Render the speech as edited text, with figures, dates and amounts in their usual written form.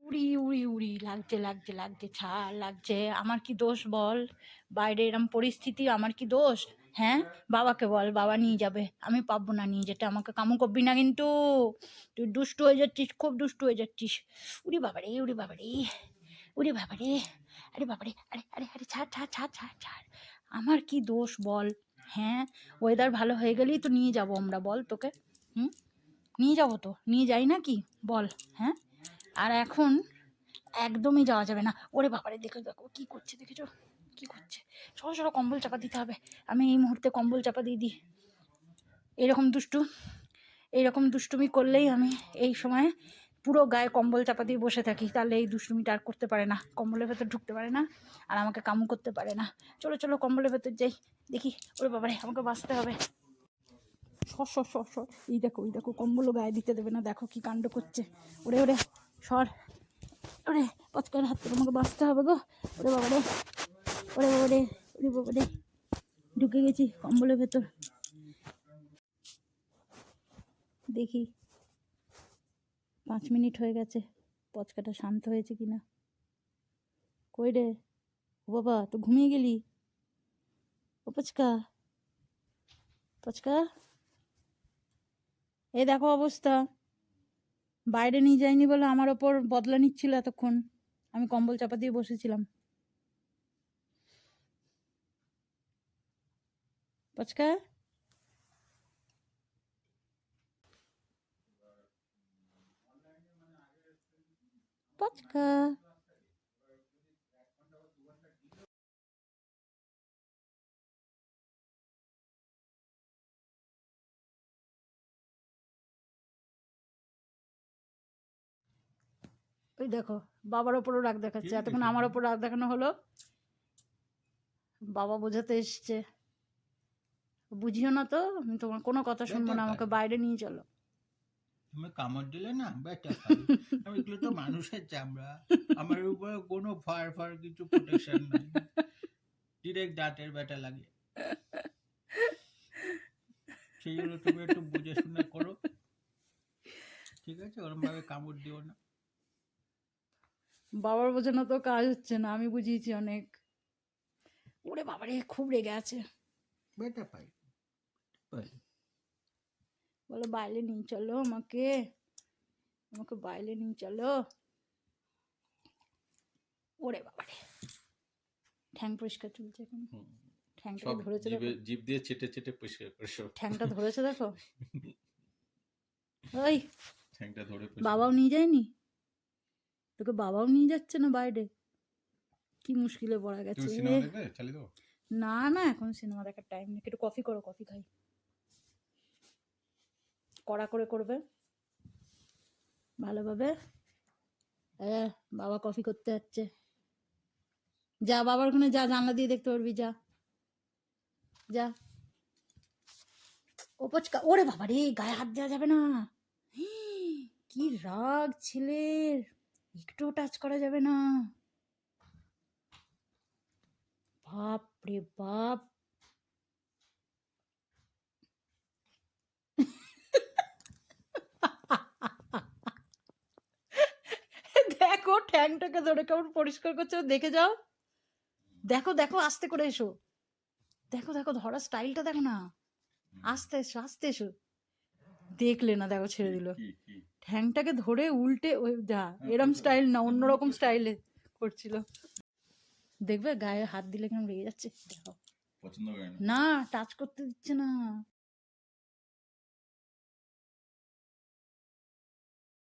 উড়ি উড়ি উড়ি লাগছে লাগছে লাগছে, ছাড় লাগছে। আমার কি দোষ বল? বাইরে এরম পরিস্থিতি, আমার কি দোষ? হ্যাঁ, বাবাকে বল, বাবা নিয়ে যাবে। আমি পাবো না নিয়ে যেতে, আমাকে কামু করবি না কিন্তু। তুই দুষ্টু হয়ে যাচ্ছিস, খুব দুষ্টু হয়ে যাচ্ছিস। উড়ি বাবারে, উড়ি বাবারে, উড়ি বাবারে, আরে বাবারে, আরে আরে আরে, ছাড় ছাড় ছাড় ছাড় ছাড়। আমার কি দোষ বল? হ্যাঁ, ওয়েদার ভালো হয়ে গেলেই তো নিয়ে যাব আমরা, বল তোকে। হুম, নিয়ে যাবো তো, নিয়ে যাই না কি বল? হ্যাঁ, আর এখন একদমই যাওয়া যাবে না। ওরে বাবারে, দেখো দেখো কি করছে, দেখেছো কি করছে? সরো সরো, কম্বল চাপা দিতে হবে। আমি এই মুহূর্তে কম্বল চাপা দিয়ে দিই। এইরকম দুষ্টুমি করলেই আমি এই সময় পুরো গায়ে কম্বল চাপা দিয়ে বসে থাকি, তাহলে এই দুষ্টুমিটা আর করতে পারে না, কম্বলের ভেতর ঢুকতে পারে না, আর আমাকে কামু করতে পারে না। চলো চলো, কম্বলের ভেতর যাই, দেখি। ওরে বাবারে, আমাকে বাঁচতে হবে। সর সর সর সর, এই দেখো কম্বলও গায়ে দিতে দেবে না, দেখো কি কাণ্ড করছে। ওরে ওরে, সর। ওরে, পচকার হাত থেকে আমাকে বাঁচতে হবে গো। ওরে বাবারে, ওরে বাবারে, ওরে বাবারে, ঢুকে গেছি কম্বলের ভেতর। দেখি 5 মিনিট হয়ে গেছে, পচকাটা শান্ত হয়েছে কিনা। কই রে? ও বাবা, তো ঘুমিয়ে গেলি? ও পচকা, পচকা, এই দেখো অবস্থা। বাইরে নিয়ে যায়নি বলে আমার ওপর বদলা নিচ্ছিল এতক্ষণ, আমি কম্বল চাপা দিয়ে বসেছিলাম। পচকা, পচকা, ওই দেখো বাবার ওপরও রাগ দেখাচ্ছে, এতক্ষণ আমার ওপর রাগ দেখানো হলো, বাবা বোঝাতে এসছে। বুঝিও না তো, আমি তোমার কোনো কথা শুনবো না, আমাকে বাইরে নিয়ে চলো। তুমি কামড় দিলে না বেটা খাই। আমি এগুলো তো মানুষের চামড়া, আমার উপরে কোনো ফার ফার কিছু প্রোটেকশন নাই, ডিরেক্ট দাঁতের ব্যথা লাগে। সেই জন্য তুমি একটু বুঝে শুনে করো, ঠিক আছে? ওরম ভাবে কামড় দিও না। বাবার বোঝানো তো কাজ হচ্ছে না, আমি বুঝিয়েছি অনেক। ওরে বাবারে, খুব রেগে আছে। বেটা পাই পাই। বলো বাইরে নিয়ে চলো আমাকে, আমাকে বাইরে নিয়ে চলো। ওরে বাবারে, ঠ্যাং পরিষ্কার চলছে এখন। ঠ্যাংটাকে ধরেছে দেখো, জিভ দিয়ে চেটে চেটে পরিষ্কার করে সব। ঠ্যাংটা ধরেছে দেখো। ওই, ঠ্যাংটা ধরে বাবাও নিয়ে যায়নি তোকে? বাবাও নিয়ে যাচ্ছে না বাইরে, কি মুশকিলে পড়া গেছে। তুমি সিনেমা দেখবে? চালিয়ে দেবো? না না, এখন সিনেমা দেখার টাইম নেই। একটু কফি করো, কফি খাই। কড়া করে করবে ভালোভাবে। বাবা কফি করতে যাচ্ছে, যা বাবার ওখানে যা, জানলা দিয়ে দেখতে পারবি, যা যা। ও পচকা, ওরে বাবা রে, গায়ে হাত দেওয়া যাবে না। কি রাগ ছেলের, একটুও টাচ করা যাবে না। বাপ রে বাপ। দেখো ঠ্যাংটাকে ধরে কেমন পরিষ্কার করছে, দেখে যাও। দেখো দেখো, আস্তে করে এসো। দেখো দেখো, ধরা স্টাইলটা দেখো না। আস্তে এসো, আস্তে এসো। দেখলে না, দেখো ছেড়ে দিল। ঠ্যাংটাকে ধরে উল্টে, ওই যা, এরম স্টাইল না, অন্যরকম স্টাইলে করছিল। দেখবে গায়ে হাত দিলে কেমন রেগে যাচ্ছে, দেখো। পছন্দ করে না। না, টাচ করতে দিচ্ছে না।